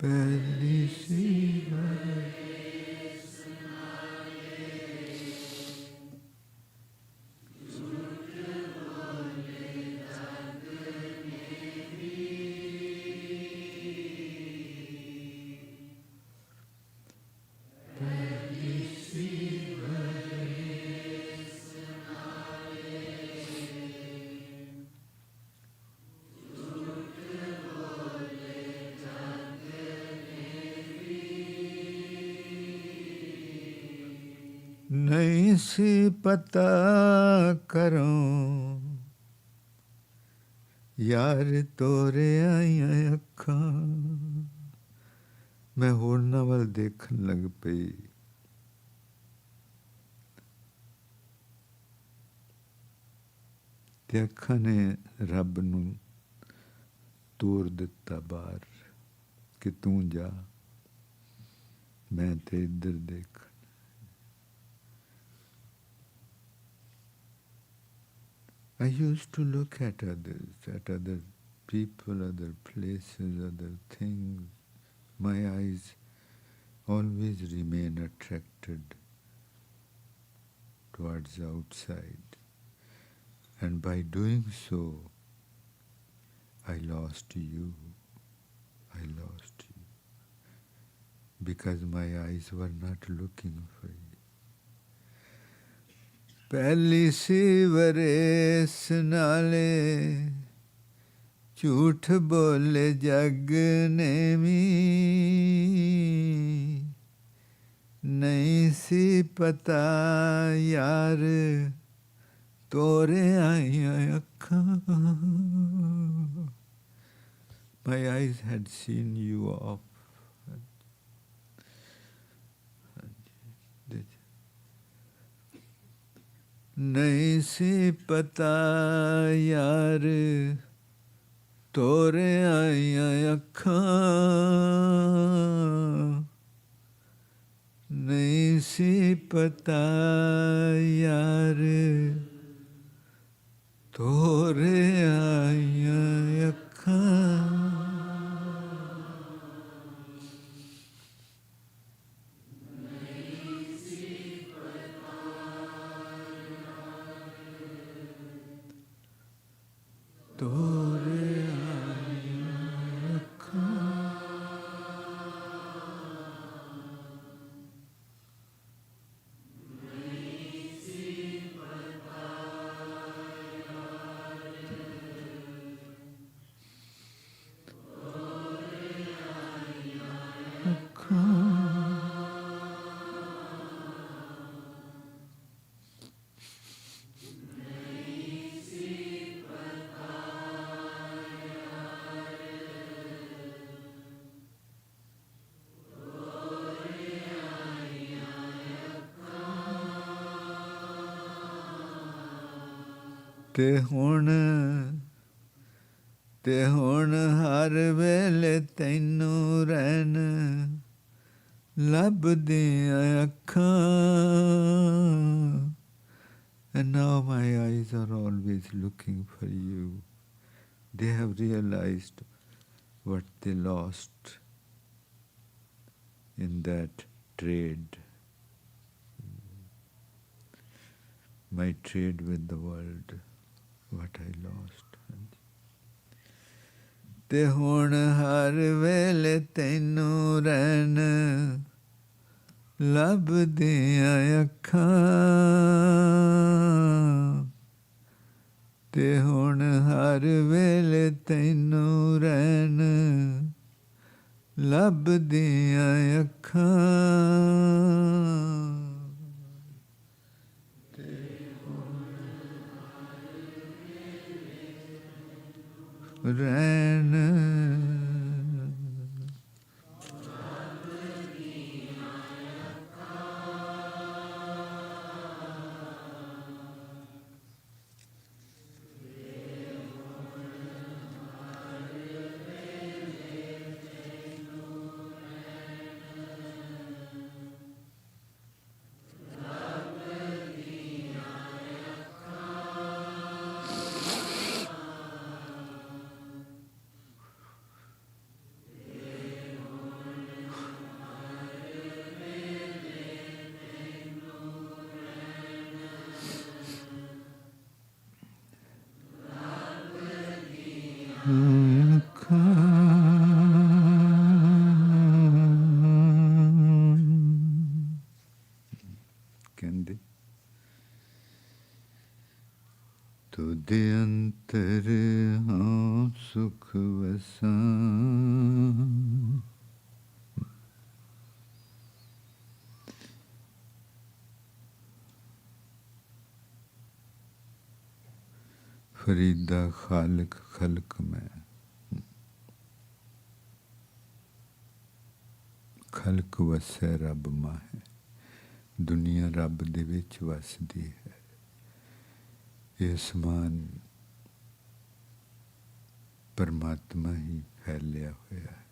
पहली सी बरेस नाले झूठ बोले जग ने भी पहली सी बरेस नाले झूठ बोले जग नहीं सी पता करूं यार तोरे आईਆਂ ਅੱਖਾਂ मैं होरਨਾਂ ਵੱਲ ਦੇਖਣ ਲੱਗ ਪਈ ਤੇ ਅੱਖਾਂ ਨੇ ਰੱਬ ਨੂੰ ਤੋਰ ਦਿੱਤਾ ਬਾਹਰ ਕਿ ਤੂੰ ਜਾ ਮੈਂ ਤੇ ਇੱਧਰ ਦੇਖ I used to look at others, at other people, other places, other things. My eyes always remain attracted towards outside. And by doing so, I lost you. I lost you. Because my eyes were not looking for you. पहली सी बरेस नाले झूठ बोले जग ने भी नहीं सी पता यार तोरे आईਆਂ ਅੱਖਾਂ My eyes had seen you off. नहीं सी पता यार तोरे आईਆਂ ਅੱਖਾਂ नहीं सी पता यार तोरे आईਆਂ ਅੱਖਾਂ तोरे आईਆਂ ਅੱਖਾਂ ਤੇ ਹੁਣ ਹਰ ਵੇਲੇ ਤੈਨੂੰ ਰਹਿਣ ਲੱਭਦੀਆਂ ਅੱਖਾਂ And now my eyes are always looking for you. They have realized what they lost in that trade. My trade with the world. What I lost. ਤੇ ਹੁਣ ਹਰ ਵੇਲੇ ਤੈਨੂੰ ਰਹਿਣ ਲੱਭਦੀਆਂ ਅੱਖਾਂ ਤੇ ਹੁਣ ਹਰ ਵੇਲੇ ਤੈਨੂੰ ਰਹਿਣ ਲੱਭਦੀਆਂ ਅੱਖਾਂ ਰਹਿਣ तुदे अंतर हाँ सुख वसां। फरीदा खालिक खलक में, खलक वसै रब माहे। दुनिया रब दे विच वसदी है। ये समान परमात्मा ही फैलिया होया है,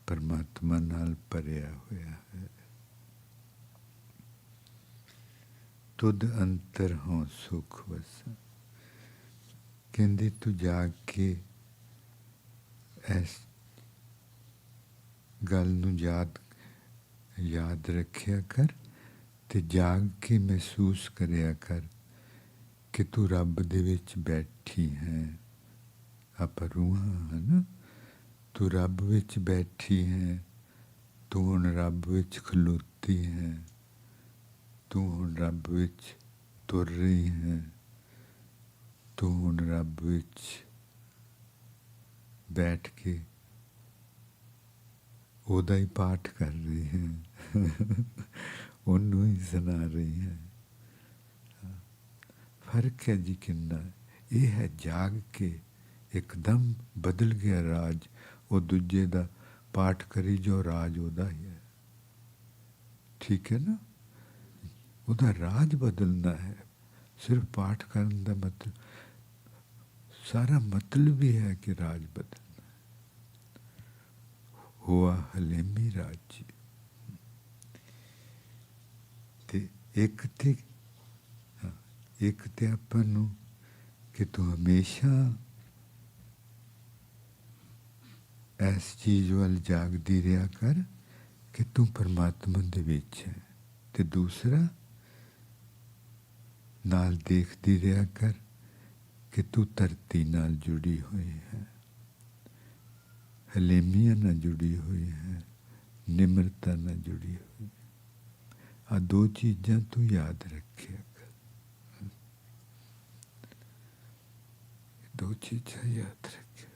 परमात्मा नाल भरिया होया है। तुद अंतर हों सुख वसा। कहंदे तू जाग के इस गल नूं याद रखिया कर ते जाग के महसूस करिया कर कि तू रब दे विच बैठी है। आप रूहां है ना, तू रब विच बैठी है, तू हुण रब विच खलोती है, तू हुण रब विच तुर रही है, तू हुण रब विच बैठ के ओदा ही पाठ कर रही है ओनू ही सुना रही है। फर्क है जी किन्ना। ये है जाग के एकदम बदल गया राज। वो दूजे दा पाठ करी जो राज ओदा ही है। ठीक है ना, ओदा राज बदलना है। सिर्फ पाठ करने का मतलब, सारा मतलब भी है कि राज बदलना। हुआ हलेमी राज। ते एक ते अपन नूं कि तू हमेशा इस चीज़ वाल जागदी रहा कर कि तू परमात्मा दे विच है। ते दूसरा नाल देखती रहा कर कि तू धरती नाल जुड़ी हुई है, हलेमिया नाल जुड़ी हुई है, निम्रता नाल जुड़ी हुई। आ दो चीज़ां तू याद रखिया कर, दो चीज़ां याद रखिया।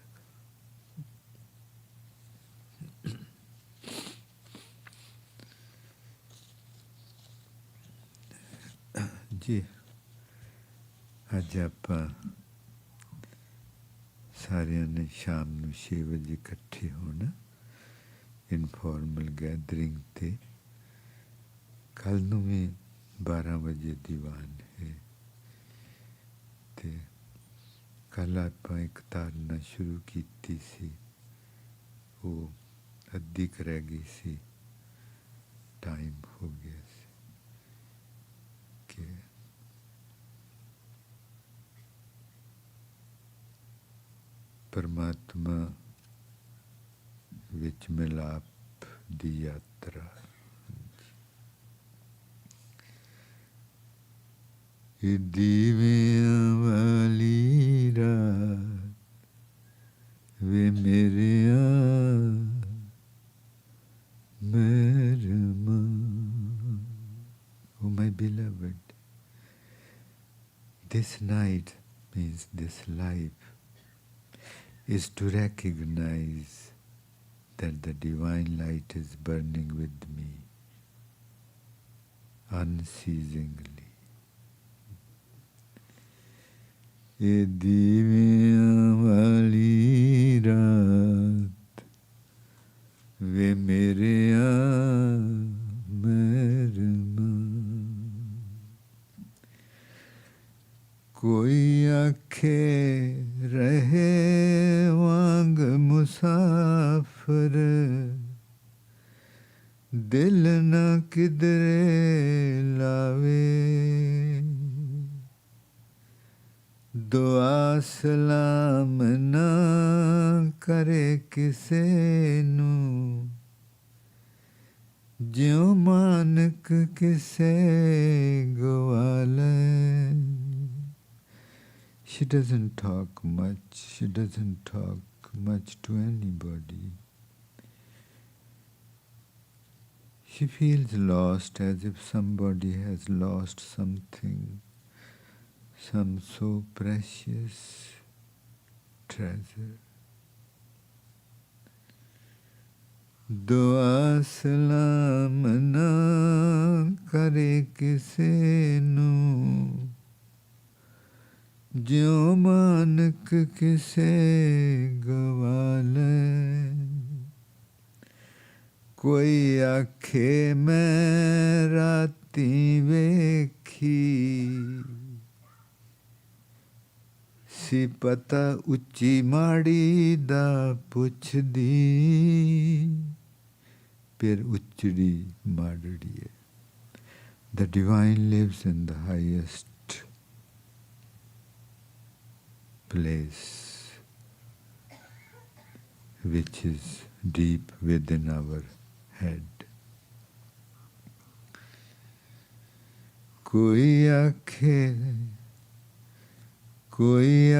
जी अज आप सारिया ने शाम नूं 6 बजे इकट्ठे होना इनफॉर्मल गैदरिंग ते। कल नूं भी 12 बजे दीवान है। ते कल आप एक धारणा शुरू की सी, वो अद्धी कर रह गई सी, टाइम हो गया सी कि परमात्मा विच मिलाप दी यात्रा। ये दीवियां वाली रात वे मेरिया मेरमा। Oh my beloved, this night means this life is to recognize that the divine light is burning with me unceasingly. ये दीवियां वाली रात वे मेरिया मेरमा। कोई आखे रहे वांग मुसाफिर, दिल न किधरे लावे। दुआ सलाम ना करे किसे नू, ज्यों मानक किसे ग्वाले। She doesn't talk much. She doesn't talk much to anybody. She feels lost, as if somebody has lost something, some so precious treasure. दुआ सलाम ना करे किसे नू ज्यों मानक किसे गवाले कोई आखे मैं राती वेखी सी पता उच्ची माड़ी दा पुछदी फिर उच्चड़ी माड़ड़ी है. The divine lives in the highest place, which is deep within our head. कोई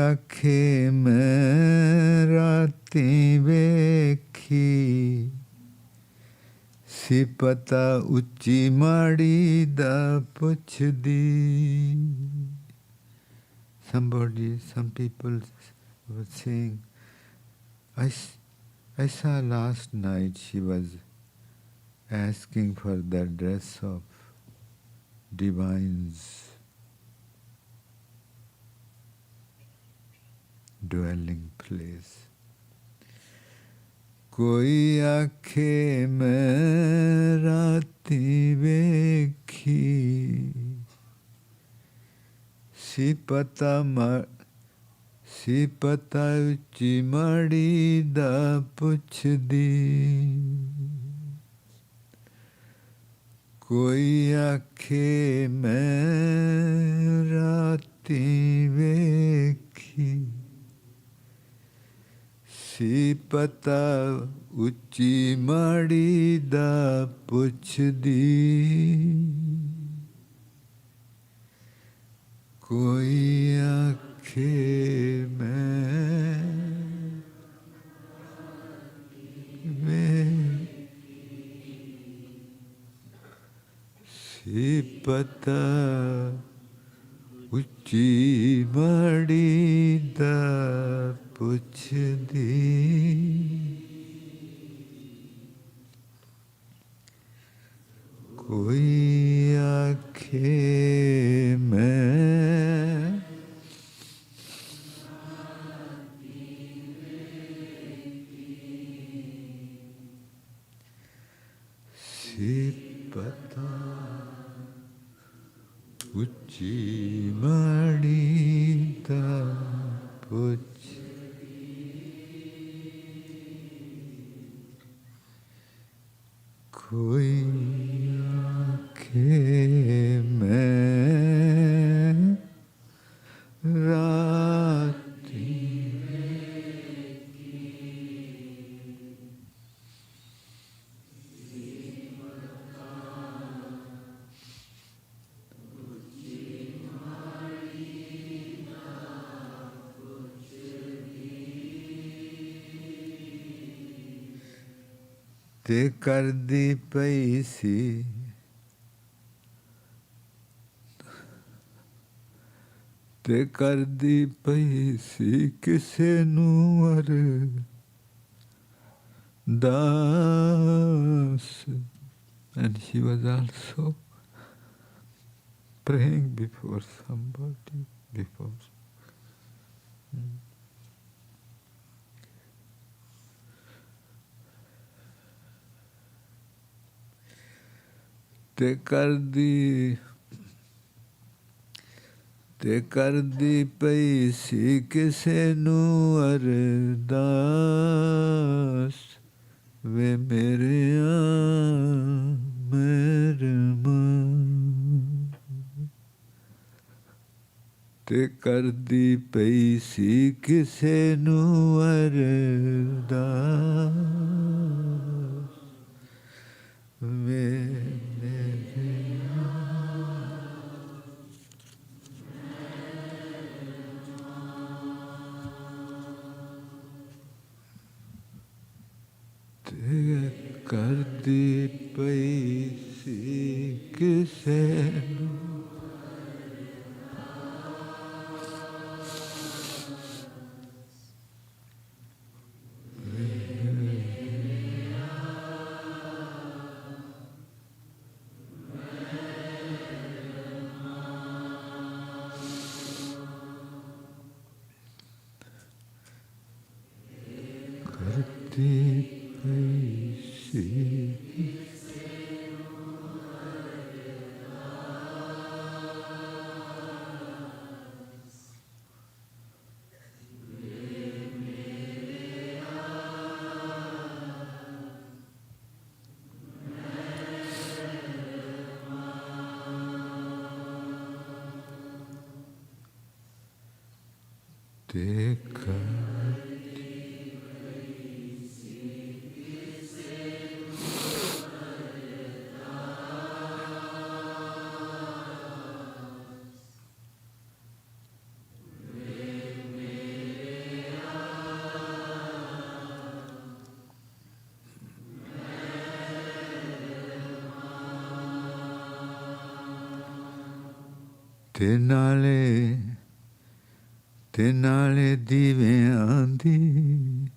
आखे मैं राती वेखी सी पता उच्ची माड़ी दा पुछदी. Some people were saying, I saw last night she was asking for the dress of divine's dwelling place. कोई आखे मैं राती वेखी सी पता उच्ची माड़ी दा पुछदी. कोई आखे मैं राती वेखी सी पता उच्ची माड़ी दा पुछदी. कोई आखे मैं सी पता उच्ची माड़ी दा पुछदी. कोई आखे मैं सी पता उच्ची माड़ी दा पुछदी. कोई आखे मैं राती ते करदी पई सी ते करदी पई सी किसे नू अरदास. And she was also praying before somebody before. ते करदी पई सी किसे नू अरदास वे मेरे ते करदी पई सी किसे नू अरदास वे मेरे करदी पई सी किसे ਪਈ ਸੀ। ਦੇਖਾ ਤੇ ਨਾਲੇ ਦੀਵਿਆਂ ਦੀ,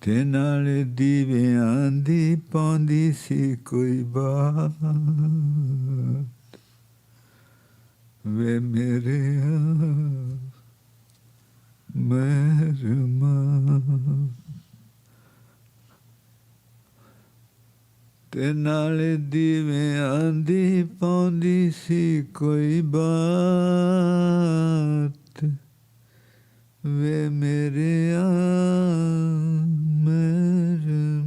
ਤੇ ਨਾਲੇ ਦੀਵਿਆਂ ਦੀ ਪਾਉਂਦੀ ਸੀ ਕੋਈ ਬਾਤ। ਵੇ ਮੇਰਿਆ ਮਹਿਰਮਾ, ਤੇ ਨਾਲੇ ਦੀਵਿਆਂ ਦੀ ਪਾਉਂਦੀ ਸੀ ਕੋਈ ਬਾਤ। ਵੇ ਮੇਰਿਆ ਮਹਿਰਮਾ।